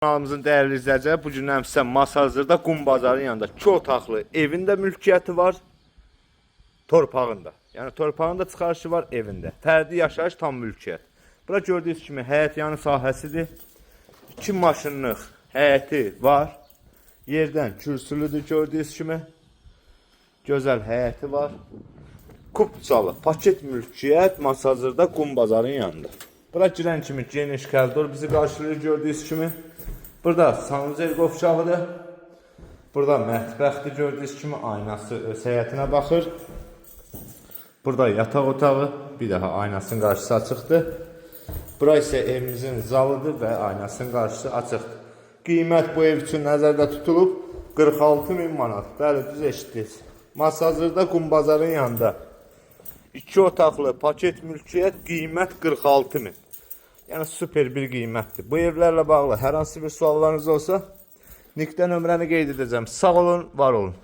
Kanalımızın değerli izleyicileri, bugün sizə Masazırda Qum bazarının yanında 2 otaqlı evində mülkiyyəti var, torpağında. Yəni torpağında çıxarışı var, evində. Fərdi yaşayış, tam mülkiyyət. Bura gördüyünüz kimi həyət yanı sahəsidir. 2 maşınlıq həyəti var. Yerdən kürsülüdür gördüyünüz kimi. Gözəl həyəti var. Kupçalı, paket mülkiyyət Masazırda Qum bazarının yanında. Bura girən kimi geniş koridor bizi qarşılayır gördüyünüz kimi. Burada sanuzel qovşağıdır. Burada mətbəxdir gördüyünüz kimi, aynası öz həyətinə baxır. Burada yataq otağı, bir daha aynasının qarşısı açıqdır. Bura isə evimizin zalıdır və aynasının qarşısı açıqdır. Qiymət bu ev üçün nəzərdə tutulub 46.000 manat. Bəli, düz eşitdiniz. Masazırda Qum bazarının yanında 2 otaqlı paket mülkiyyət, qiymət 46.000. Yəni super bir qiymətdir. Bu evlərlə bağlı hər hansı bir suallarınız olsa, Nikdə nömrəni qeyd edəcəm. Sağ olun, var olun.